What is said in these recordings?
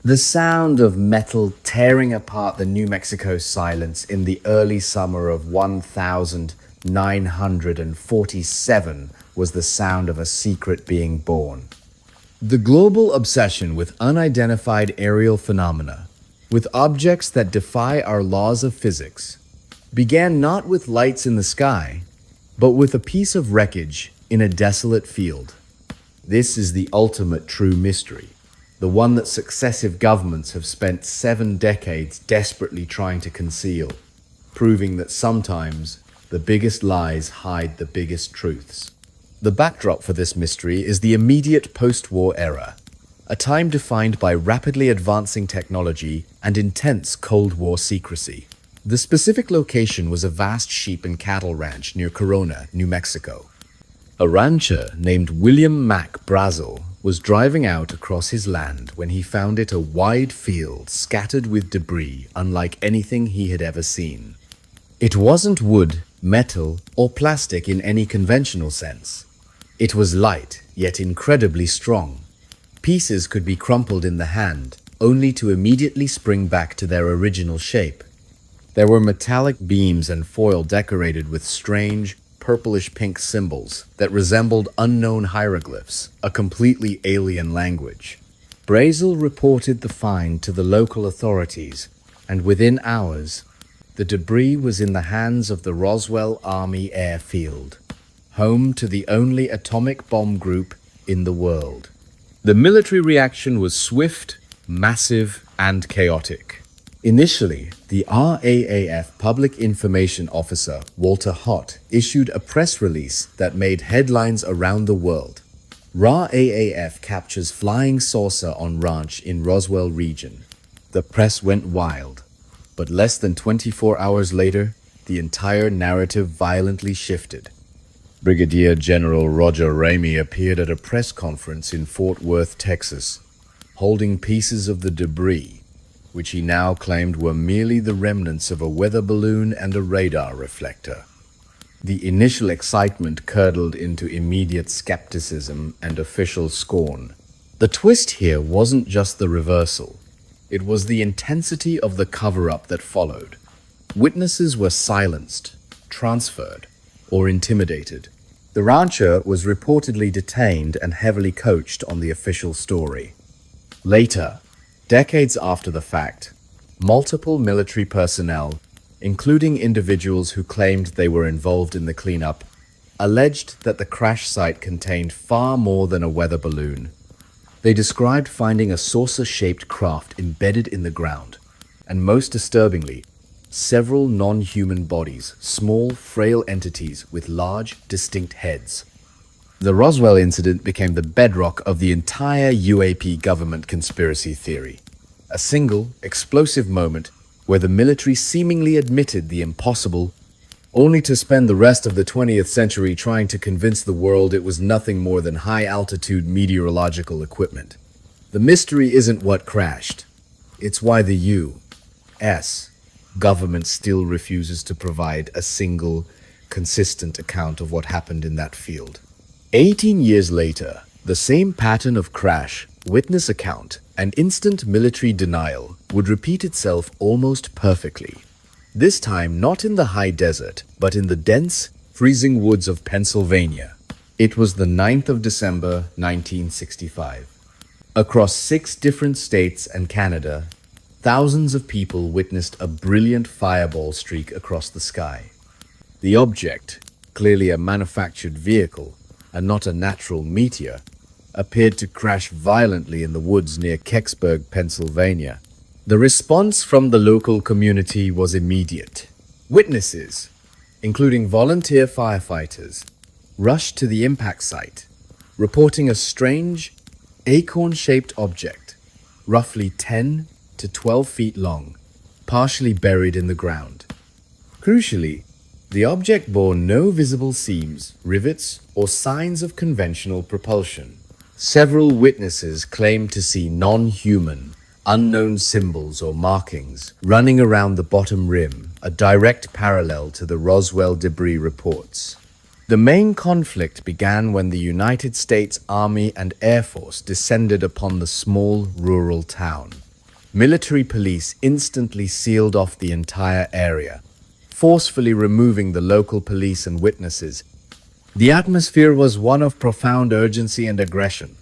The sound of metal tearing apart the New Mexico silence in the early summer of 1947 was the sound of a secret being born. The global obsession with unidentified aerial phenomena, with objects that defy our laws of physics, began not with lights in the sky, but with a piece of wreckage in a desolate field. This is the ultimate true mystery, the one that successive governments have spent 7 decades desperately trying to conceal, proving that sometimes the biggest lies hide the biggest truths. The backdrop for this mystery is the immediate post-war era, a time defined by rapidly advancing technology and intense Cold War secrecy. The specific location was a vast sheep and cattle ranch near Corona, New Mexico. A rancher named William Mack Brazel was driving out across his land when he found it a wide field scattered with debris unlike anything he had ever seen. It wasn't wood, metal, or plastic in any conventional sense. It was light, yet incredibly strong. Pieces could be crumpled in the hand, only to immediately spring back to their original shape. There were metallic beams and foil decorated with strange, purplish-pink symbols that resembled unknown hieroglyphs, a completely alien language. Brazel reported the find to the local authorities, and within hours, the debris was in the hands of the Roswell Army Airfield, home to the only atomic bomb group in the world. The military reaction was swift, massive, and chaotic. Initially, the RAAF Public Information Officer, Walter Hott, issued a press release that made headlines around the world. RAAF captures flying saucer on ranch in Roswell region. The press went wild, but less than 24 hours later, the entire narrative violently shifted. Brigadier General Roger Ramey appeared at a press conference in Fort Worth, Texas, holding pieces of the debris, which he now claimed were merely the remnants of a weather balloon and a radar reflector. The initial excitement curdled into immediate skepticism and official scorn. The twist here wasn't just the reversal. It was the intensity of the cover-up that followed. Witnesses were silenced, transferred, or intimidated. The rancher was reportedly detained and heavily coached on the official story. Later, decades after the fact, multiple military personnel, including individuals who claimed they were involved in the cleanup, alleged that the crash site contained far more than a weather balloon. They described finding a saucer-shaped craft embedded in the ground, and most disturbingly, several non-human bodies, small, frail entities with large, distinct heads. The Roswell incident became the bedrock of the entire UAP government conspiracy theory. A single, explosive moment where the military seemingly admitted the impossible, only to spend the rest of the 20th century trying to convince the world it was nothing more than high-altitude meteorological equipment. The mystery isn't what crashed. It's why the U.S. government still refuses to provide a single, consistent account of what happened in that field. 18 years later, the same pattern of crash, witness account, and instant military denial would repeat itself almost perfectly. This time not in the high desert, but in the dense, freezing woods of Pennsylvania. It was the 9th of December, 1965. Across 6 different states and Canada, thousands of people witnessed a brilliant fireball streak across the sky. The object, clearly a manufactured vehicle and not a natural meteor, appeared to crash violently in the woods near Kecksburg, Pennsylvania. The response from the local community was immediate. Witnesses, including volunteer firefighters, rushed to the impact site, reporting a strange, acorn-shaped object, roughly 10 to 12 feet long, partially buried in the ground. Crucially, the object bore no visible seams, rivets, or signs of conventional propulsion. Several witnesses claimed to see non-human, unknown symbols or markings running around the bottom rim, a direct parallel to the Roswell debris reports. The main conflict began when the United States Army and Air Force descended upon the small rural town. Military police instantly sealed off the entire area, forcefully removing the local police and witnesses. The atmosphere was one of profound urgency and aggression.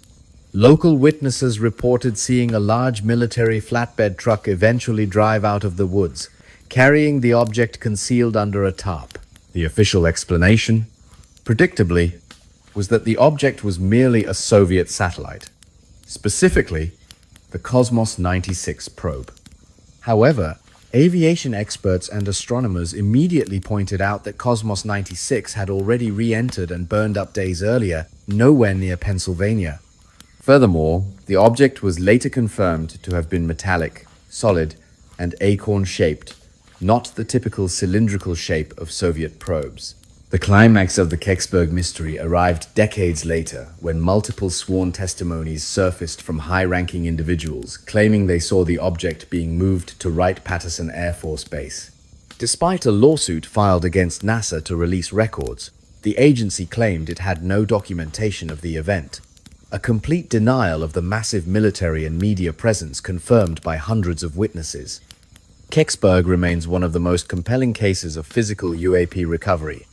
Local witnesses reported seeing a large military flatbed truck eventually drive out of the woods, carrying the object concealed under a tarp. The official explanation, predictably, was that the object was merely a Soviet satellite, specifically the Cosmos 96 probe. However, aviation experts and astronomers immediately pointed out that Cosmos 96 had already re-entered and burned up days earlier, nowhere near Pennsylvania. Furthermore, the object was later confirmed to have been metallic, solid, and acorn-shaped, not the typical cylindrical shape of Soviet probes. The climax of the Kecksburg mystery arrived decades later when multiple sworn testimonies surfaced from high-ranking individuals claiming they saw the object being moved to Wright-Patterson Air Force Base. Despite a lawsuit filed against NASA to release records, the agency claimed it had no documentation of the event, a complete denial of the massive military and media presence confirmed by hundreds of witnesses. Kecksburg remains one of the most compelling cases of physical UAP recovery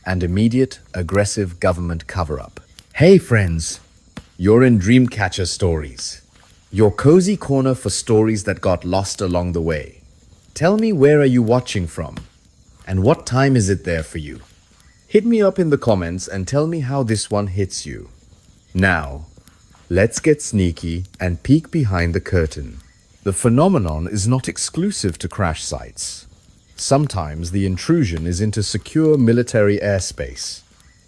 and immediate, aggressive government cover-up. Hey friends, you're in Dreamcatcher Stories, your cozy corner for stories that got lost along the way. Tell me, where are you watching from? And what time is it there for you? Hit me up in the comments and tell me how this one hits you. Now, let's get sneaky and peek behind the curtain. The phenomenon is not exclusive to crash sites. Sometimes the intrusion is into secure military airspace,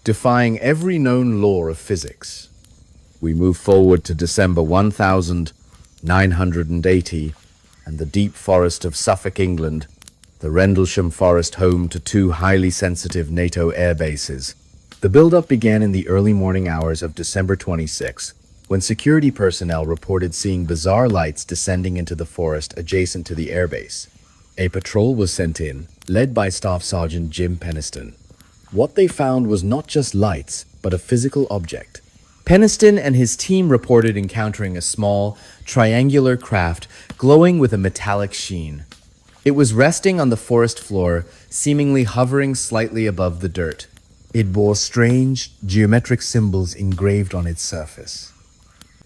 defying every known law of physics. We move forward to December 1980 and the deep forest of Suffolk, England, the Rendlesham Forest, home to two highly sensitive NATO air bases. The buildup began in the early morning hours of December 26, when security personnel reported seeing bizarre lights descending into the forest adjacent to the airbase. A patrol was sent in, led by Staff Sergeant Jim Peniston. What they found was not just lights, but a physical object. Peniston and his team reported encountering a small, triangular craft glowing with a metallic sheen. It was resting on the forest floor, seemingly hovering slightly above the dirt. It bore strange, geometric symbols engraved on its surface.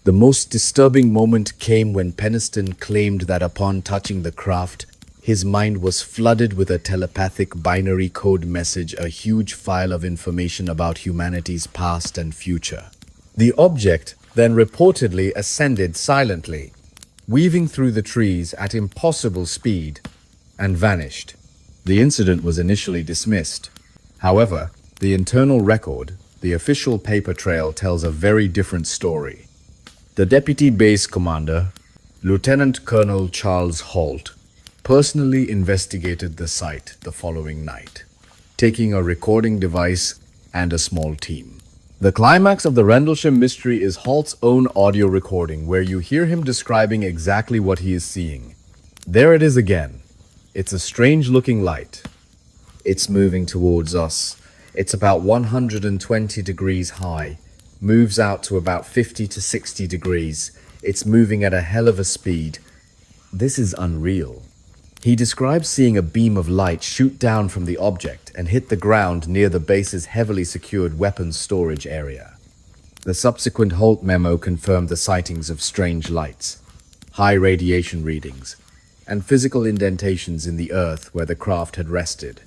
The most disturbing moment came when Peniston claimed that upon touching the craft, his mind was flooded with a telepathic binary code message, a huge file of information about humanity's past and future. The object then reportedly ascended silently, weaving through the trees at impossible speed, and vanished. The incident was initially dismissed. However, the internal record, the official paper trail, tells a very different story. The Deputy Base Commander, Lieutenant Colonel Charles Holt, personally investigated the site the following night, taking a recording device and a small team. The climax of the Rendlesham mystery is Holt's own audio recording, where you hear him describing exactly what he is seeing. There it is again. It's a strange-looking light. It's moving towards us. It's about 120 degrees high, moves out to about 50 to 60 degrees. It's moving at a hell of a speed. This is unreal. He describes seeing a beam of light shoot down from the object and hit the ground near the base's heavily secured weapons storage area. The subsequent Holt memo confirmed the sightings of strange lights, high radiation readings, and physical indentations in the earth where the craft had rested.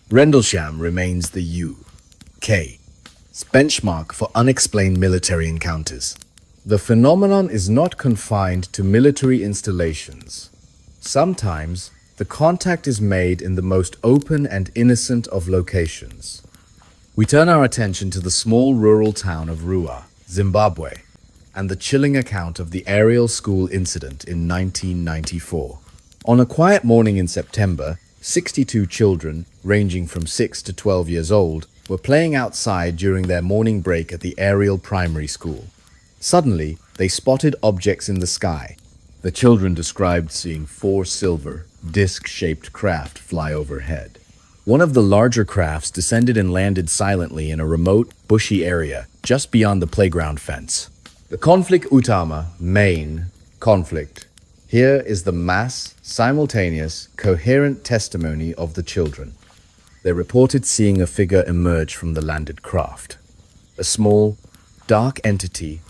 Rendlesham remains the UK's benchmark for unexplained military encounters. The phenomenon is not confined to military installations. Sometimes, the contact is made in the most open and innocent of locations. We turn our attention to the small rural town of Rua, Zimbabwe, and the chilling account of the aerial school incident in 1994. On a quiet morning in September, 62 children, ranging from 6 to 12 years old, were playing outside during their morning break at the Ariel Primary School. Suddenly, they spotted objects in the sky. The children described seeing 4 silver, disc-shaped craft fly overhead. One of the larger crafts descended and landed silently in a remote, bushy area just beyond the playground fence. The conflict utama, main conflict, Here is the mass, simultaneous, coherent testimony of the children. They reported seeing a figure emerge from the landed craft. A small, dark entity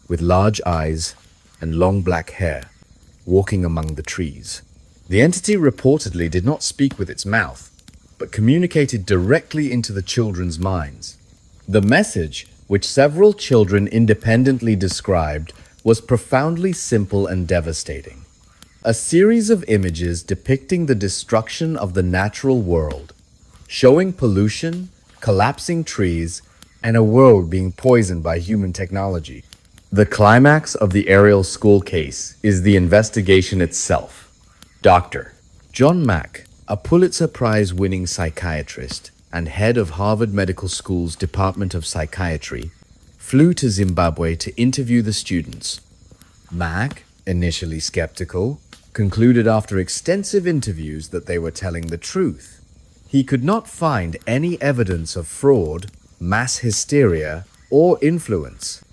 with large eyes and long black hair, walking among the trees. The entity reportedly did not speak with its mouth, but communicated directly into the children's minds. The message, which several children independently described, was profoundly simple and devastating. A series of images depicting the destruction of the natural world, showing pollution, collapsing trees, and a world being poisoned by human technology. The climax of the Ariel School case is the investigation itself. Dr. John Mack, a Pulitzer Prize-winning psychiatrist and head of Harvard Medical School's Department of Psychiatry, flew to Zimbabwe to interview the students. Mack, initially skeptical, concluded after extensive interviews that they were telling the truth. He could not find any evidence of fraud, mass hysteria, or influence.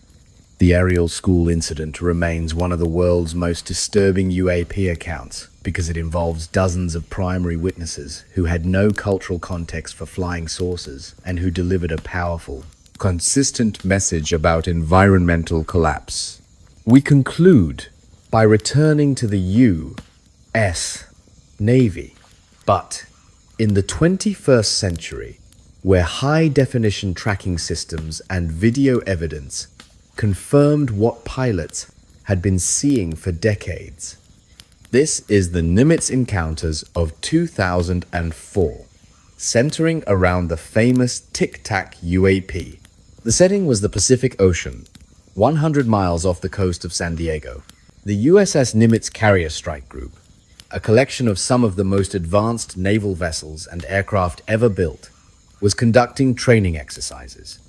The Ariel School incident remains one of the world's most disturbing UAP accounts because it involves dozens of primary witnesses who had no cultural context for flying saucers and who delivered a powerful, consistent message about environmental collapse. We conclude by returning to the U.S. Navy. But in the 21st century, where high-definition tracking systems and video evidence confirmed what pilots had been seeing for decades. This is the Nimitz encounters of 2004, centering around the famous Tic Tac UAP. The setting was the Pacific Ocean, 100 miles off the coast of San Diego. The USS Nimitz Carrier Strike Group, a collection of some of the most advanced naval vessels and aircraft ever built, was conducting training exercises.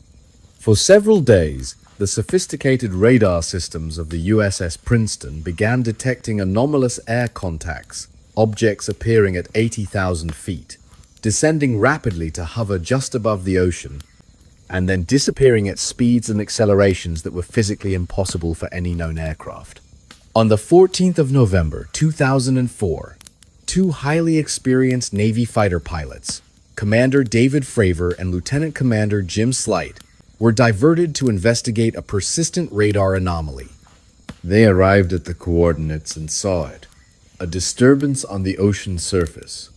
For several days, the sophisticated radar systems of the USS Princeton began detecting anomalous air contacts, objects appearing at 80,000 feet, descending rapidly to hover just above the ocean, and then disappearing at speeds and accelerations that were physically impossible for any known aircraft. On the 14th of November 2004, two highly experienced Navy fighter pilots, Commander David Fravor and Lieutenant Commander Jim Slight, were diverted to investigate a persistent radar anomaly. They arrived at the coordinates and saw it, a disturbance on the ocean surface,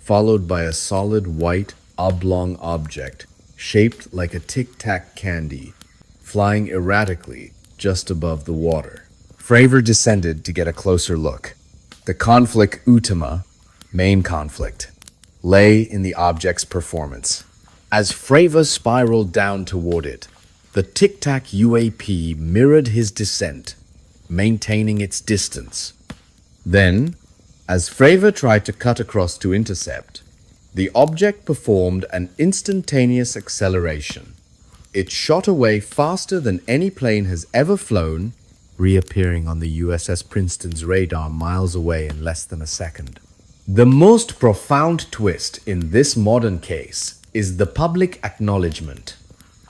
followed by a solid white, oblong object shaped like a tic-tac candy, flying erratically just above the water. Fravor descended to get a closer look. The conflict Ultima, main conflict, lay in the object's performance. As Fravor spiraled down toward it, the Tic Tac UAP mirrored his descent, maintaining its distance. Then, as Fravor tried to cut across to intercept, the object performed an instantaneous acceleration. It shot away faster than any plane has ever flown, reappearing on the USS Princeton's radar miles away in less than a second. The most profound twist in this modern case is the public acknowledgement.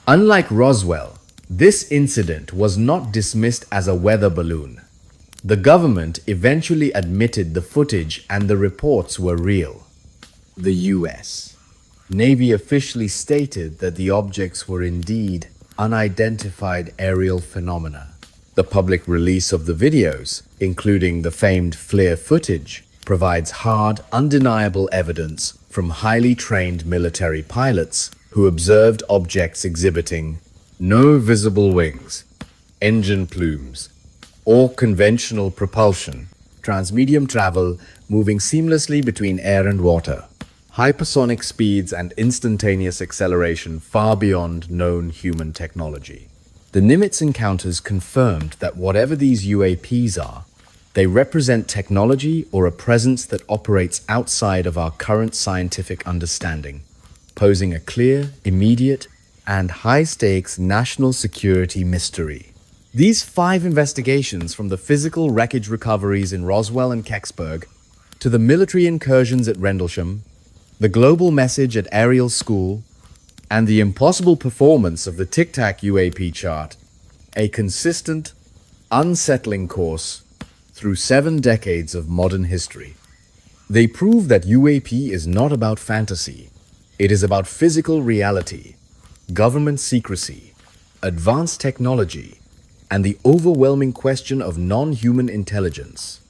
Unlike Roswell, this incident was not dismissed as a weather balloon. The government eventually admitted the footage and the reports were real. The U.S. Navy officially stated that the objects were indeed unidentified aerial phenomena. The public release of the videos, including the famed FLIR footage, provides hard, undeniable evidence from highly trained military pilots who observed objects exhibiting no visible wings, engine plumes, or conventional propulsion, transmedium travel moving seamlessly between air and water, hypersonic speeds and instantaneous acceleration far beyond known human technology. The Nimitz encounters confirmed that whatever these UAPs are, they represent technology or a presence that operates outside of our current scientific understanding, posing a clear, immediate, and high-stakes national security mystery. These 5 investigations, from the physical wreckage recoveries in Roswell and Kecksburg to the military incursions at Rendlesham, the global message at Ariel School, and the impossible performance of the Tic Tac UAP chart, a consistent, unsettling course through 7 decades of modern history. They prove that UAP is not about fantasy. It is about physical reality, government secrecy, advanced technology, and the overwhelming question of non-human intelligence.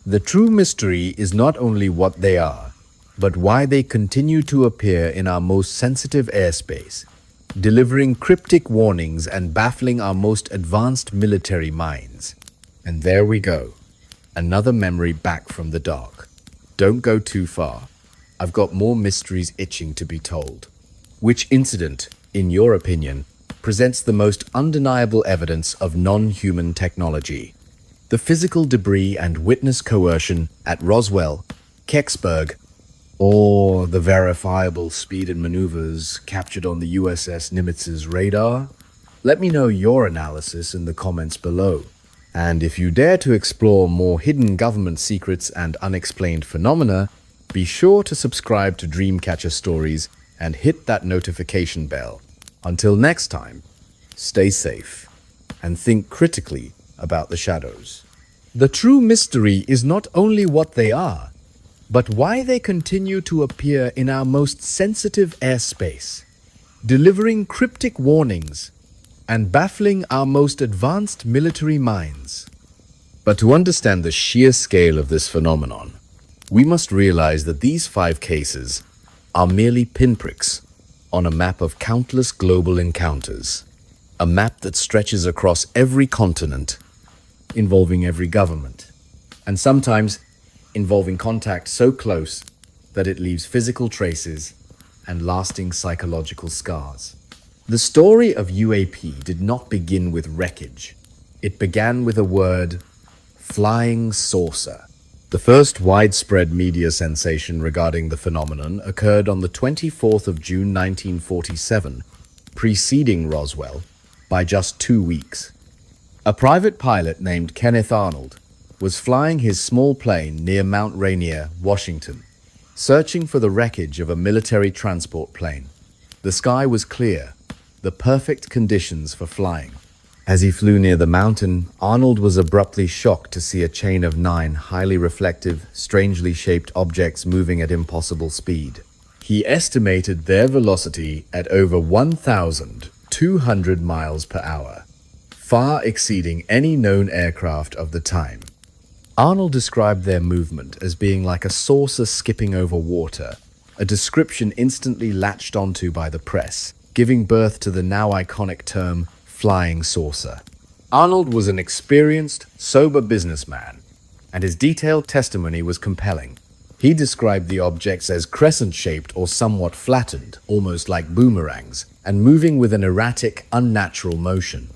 The true mystery is not only what they are, but why they continue to appear in our most sensitive airspace, delivering cryptic warnings and baffling our most advanced military minds. And there we go, another memory back from the dark. Don't go too far. I've got more mysteries itching to be told. Which incident, in your opinion, presents the most undeniable evidence of non-human technology? The physical debris and witness coercion at Roswell, Kecksburg, or the verifiable speed and maneuvers captured on the USS Nimitz's radar? Let me know your analysis in the comments below. And if you dare to explore more hidden government secrets and unexplained phenomena, be sure to subscribe to Dreamcatcher Stories and hit that notification bell. Until next time, stay safe and think critically about the shadows. The true mystery is not only what they are, but why they continue to appear in our most sensitive airspace, delivering cryptic warnings and baffling our most advanced military minds. But to understand the sheer scale of this phenomenon, we must realize that these 5 cases are merely pinpricks on a map of countless global encounters, a map that stretches across every continent, involving every government, and sometimes involving contact so close that it leaves physical traces and lasting psychological scars. The story of UAP did not begin with wreckage. It began with a word, flying saucer. The first widespread media sensation regarding the phenomenon occurred on the 24th of June 1947, preceding Roswell by just 2 weeks. A private pilot named Kenneth Arnold was flying his small plane near Mount Rainier, Washington, searching for the wreckage of a military transport plane. The sky was clear, the perfect conditions for flying. As he flew near the mountain, Arnold was abruptly shocked to see a chain of 9 highly reflective, strangely shaped objects moving at impossible speed. He estimated their velocity at over 1,200 miles per hour, far exceeding any known aircraft of the time. Arnold described their movement as being like a saucer skipping over water, a description instantly latched onto by the press, giving birth to the now iconic term flying saucer. Arnold was an experienced, sober businessman, and his detailed testimony was compelling. He described the objects as crescent-shaped or somewhat flattened, almost like boomerangs, and moving with an erratic, unnatural motion.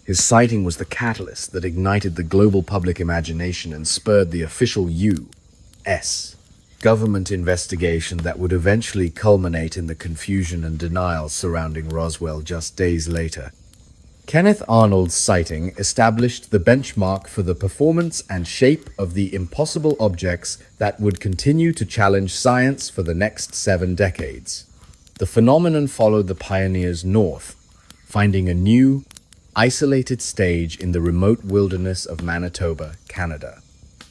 His sighting was the catalyst that ignited the global public imagination and spurred the official U.S. government investigation that would eventually culminate in the confusion and denial surrounding Roswell just days later. Kenneth Arnold's sighting established the benchmark for the performance and shape of the impossible objects that would continue to challenge science for the next 7 decades. The phenomenon followed the pioneers north, finding a new, isolated stage in the remote wilderness of Manitoba, Canada.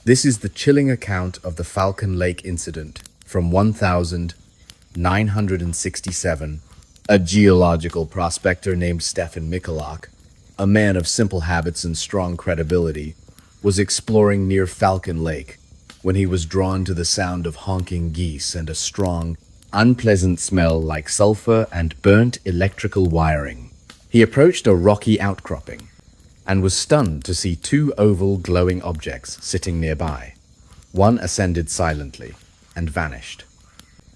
This is the chilling account of the Falcon Lake incident from 1967. A geological prospector named Stefan Michalak, a man of simple habits and strong credibility, was exploring near Falcon Lake when he was drawn to the sound of honking geese and a strong, unpleasant smell like sulfur and burnt electrical wiring. He approached a rocky outcropping and was stunned to see 2 oval glowing objects sitting nearby. One ascended silently and vanished.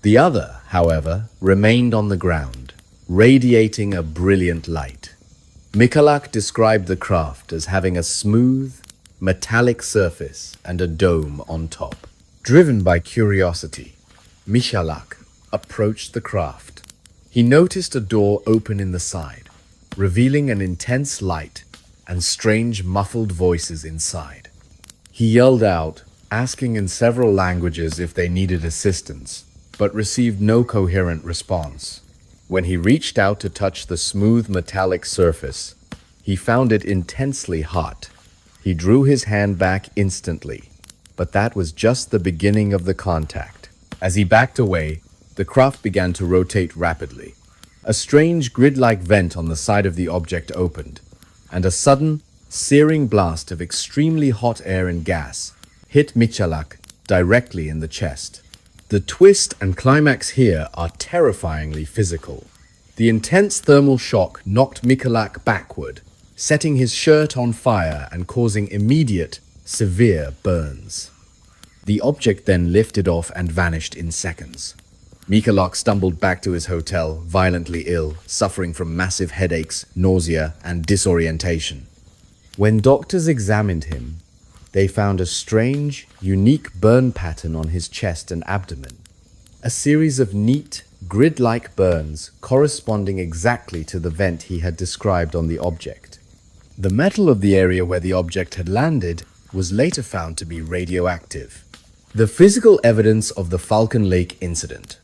The other, however, remained on the ground, radiating a brilliant light. Michalak described the craft as having a smooth, metallic surface and a dome on top. Driven by curiosity, Michalak approached the craft. He noticed a door open in the side, revealing an intense light and strange muffled voices inside. He yelled out, asking in several languages if they needed assistance, but received no coherent response. When he reached out to touch the smooth metallic surface, he found it intensely hot, He drew his hand back instantly, but that was just the beginning of the contact. As he backed away, the craft began to rotate rapidly. A strange grid-like vent on the side of the object opened, and a sudden, searing blast of extremely hot air and gas hit Michalak directly in the chest. The twist and climax here are terrifyingly physical. The intense thermal shock knocked Michalak backward, setting his shirt on fire and causing immediate, severe burns. The object then lifted off and vanished in seconds. Michalak stumbled back to his hotel, violently ill, suffering from massive headaches, nausea, and disorientation. When doctors examined him, they found a strange, unique burn pattern on his chest and abdomen. A series of neat, grid-like burns corresponding exactly to the vent he had described on the object. The metal of the area where the object had landed was later found to be radioactive. The physical evidence of the Falcon Lake incident,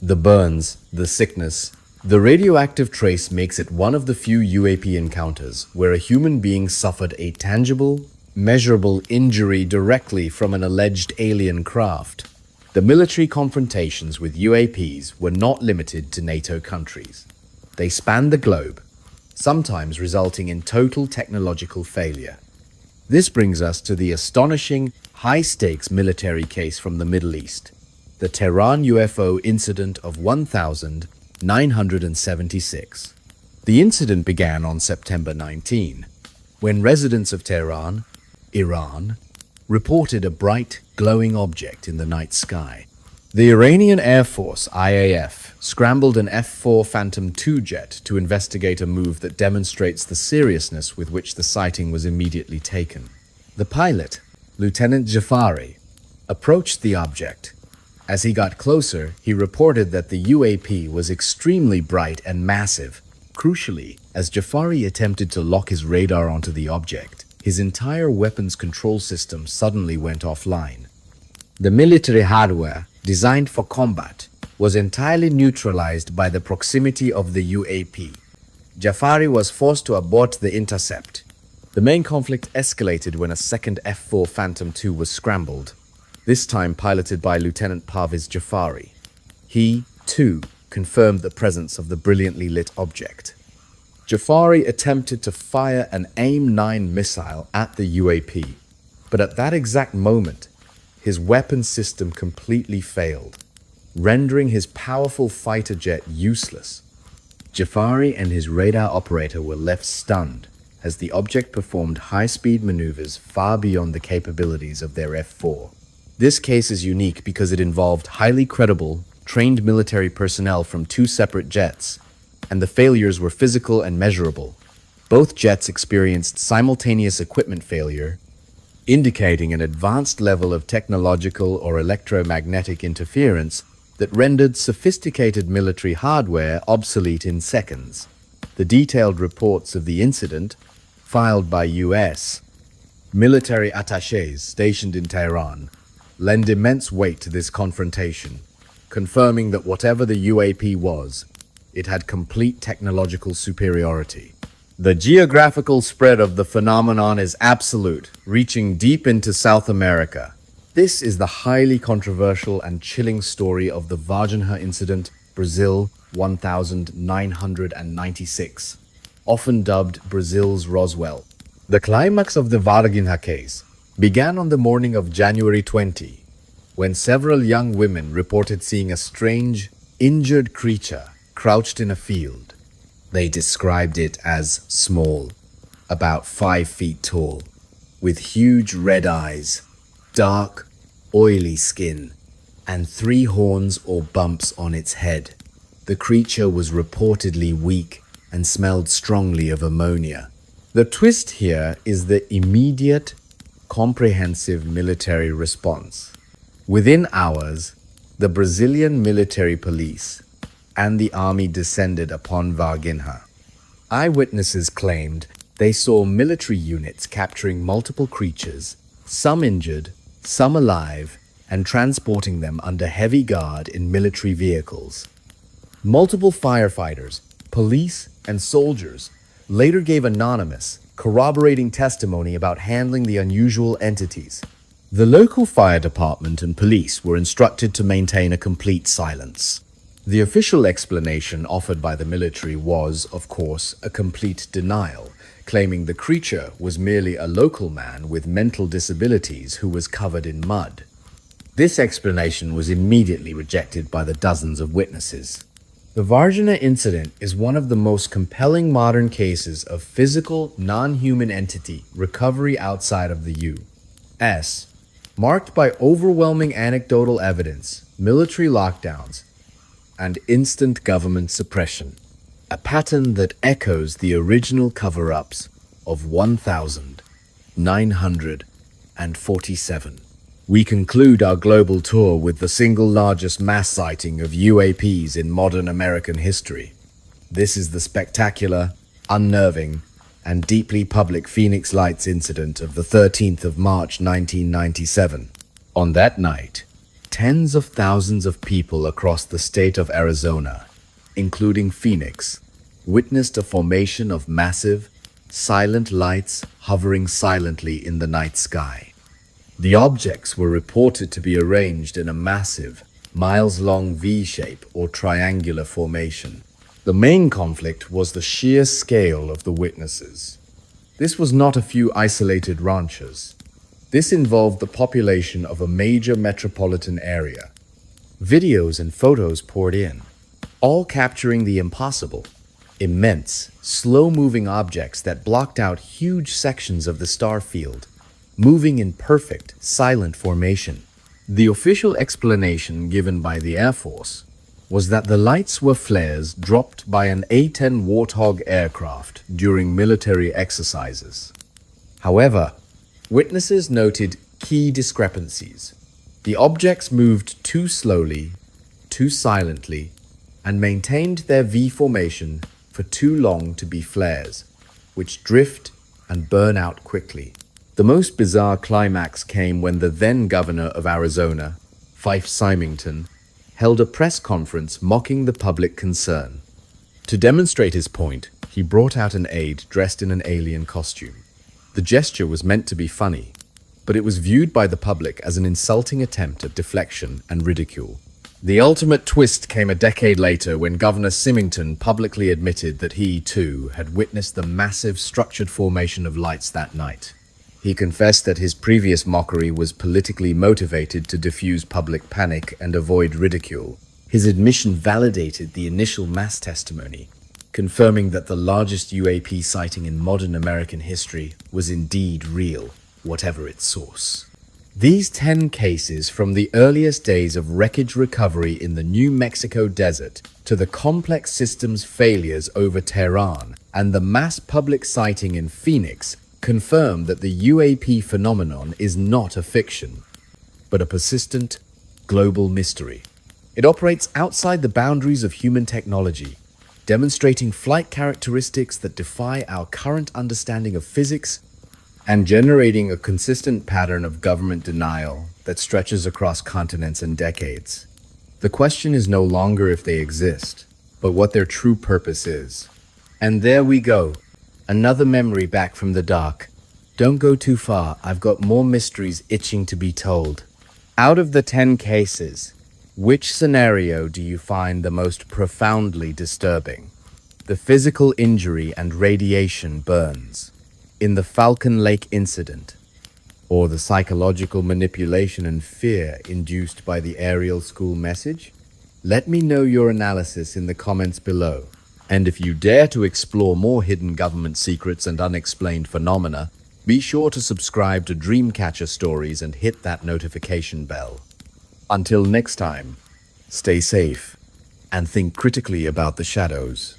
the burns, the sickness, the radioactive trace makes it one of the few UAP encounters where a human being suffered a tangible, measurable injury directly from an alleged alien craft. The military confrontations with UAPs were not limited to NATO countries. They spanned the globe, sometimes resulting in total technological failure. This brings us to the astonishing, high-stakes military case from the Middle East, the Tehran UFO incident of 1976. The incident began on September 19, when residents of Tehran, Iran, reported a bright, glowing object in the night sky. The Iranian Air Force, IAF, scrambled an F-4 Phantom II jet to investigate a move that demonstrates the seriousness with which the sighting was immediately taken. The pilot, Lieutenant Jafari, approached the object. As he got closer, he reported that the UAP was extremely bright and massive. Crucially, as Jafari attempted to lock his radar onto the object, his entire weapons control system suddenly went offline. The military hardware, designed for combat, was entirely neutralized by the proximity of the UAP. Jafari was forced to abort the intercept. The main conflict escalated when a second F-4 Phantom II was scrambled, this time piloted by Lieutenant Parviz Jafari. He, too, confirmed the presence of the brilliantly lit object. Jafari attempted to fire an AIM-9 missile at the UAP, but at that exact moment, his weapon system completely failed, rendering his powerful fighter jet useless. Jafari and his radar operator were left stunned as the object performed high-speed maneuvers far beyond the capabilities of their F-4. This case is unique because it involved highly credible, trained military personnel from two separate jets, and the failures were physical and measurable. Both jets experienced simultaneous equipment failure, indicating an advanced level of technological or electromagnetic interference that rendered sophisticated military hardware obsolete in seconds. The detailed reports of the incident, filed by U.S. military attachés stationed in Tehran, lend immense weight to this confrontation, confirming that whatever the UAP was, it had complete technological superiority. The geographical spread of the phenomenon is absolute, reaching deep into South America. This is the highly controversial and chilling story of the Varginha incident, Brazil 1996, often dubbed Brazil's Roswell. The climax of the Varginha case began on the morning of January 20, when several young women reported seeing a strange, injured creature crouched in a field. They described it as small, about 5 feet tall, with huge red eyes, dark, oily skin, and 3 horns or bumps on its head. The creature was reportedly weak and smelled strongly of ammonia. The twist here is the immediate, comprehensive military response. Within hours, the Brazilian military police and the army descended upon Varginha. Eyewitnesses claimed they saw military units capturing multiple creatures, some injured, some alive, and transporting them under heavy guard in military vehicles. Multiple firefighters, police, and soldiers later gave anonymous, corroborating testimony about handling the unusual entities. The local fire department and police were instructed to maintain a complete silence. The official explanation offered by the military was, of course, a complete denial, claiming the creature was merely a local man with mental disabilities who was covered in mud. This explanation was immediately rejected by the dozens of witnesses. The Vargina incident is one of the most compelling modern cases of physical, non-human entity recovery outside of the U.S., marked by overwhelming anecdotal evidence, military lockdowns, and instant government suppression, a pattern that echoes the original cover-ups of 1947. We conclude our global tour with the single largest mass sighting of UAPs in modern American history. This is the spectacular, unnerving, and deeply public Phoenix Lights incident of the 13th of March 1997. On that night, tens of thousands of people across the state of Arizona, including Phoenix, witnessed a formation of massive, silent lights hovering silently in the night sky. The objects were reported to be arranged in a massive, miles-long V-shape or triangular formation. The main conflict was the sheer scale of the witnesses. This was not a few isolated ranchers. This involved the population of a major metropolitan area. Videos and photos poured in, all capturing the impossible. Immense, slow-moving objects that blocked out huge sections of the star field, moving in perfect, silent formation. The official explanation given by the Air Force was that the lights were flares dropped by an A-10 Warthog aircraft during military exercises. However, witnesses noted key discrepancies. The objects moved too slowly, too silently, and maintained their V formation for too long to be flares, which drift and burn out quickly. The most bizarre climax came when the then governor of Arizona, Fife Symington, held a press conference mocking the public concern. To demonstrate his point, he brought out an aide dressed in an alien costume. The gesture was meant to be funny, but it was viewed by the public as an insulting attempt at deflection and ridicule. The ultimate twist came a decade later when Governor Symington publicly admitted that he, too, had witnessed the massive structured formation of lights that night. He confessed that his previous mockery was politically motivated to diffuse public panic and avoid ridicule. His admission validated the initial mass testimony, confirming that the largest UAP sighting in modern American history was indeed real, whatever its source. These 10 cases, from the earliest days of wreckage recovery in the New Mexico desert to the complex systems failures over Tehran and the mass public sighting in Phoenix, confirm that the UAP phenomenon is not a fiction, but a persistent, global mystery. It operates outside the boundaries of human technology, demonstrating flight characteristics that defy our current understanding of physics and generating a consistent pattern of government denial that stretches across continents and decades. The question is no longer if they exist, but what their true purpose is. And there we go. Another memory back from the dark. Don't go too far, I've got more mysteries itching to be told. Out of the 10 cases, which scenario do you find the most profoundly disturbing? The physical injury and radiation burns in the Falcon Lake incident, or the psychological manipulation and fear induced by the Ariel School message? Let me know your analysis in the comments below. And if you dare to explore more hidden government secrets and unexplained phenomena, be sure to subscribe to Dreamcatcher Stories and hit that notification bell. Until next time, stay safe and think critically about the shadows.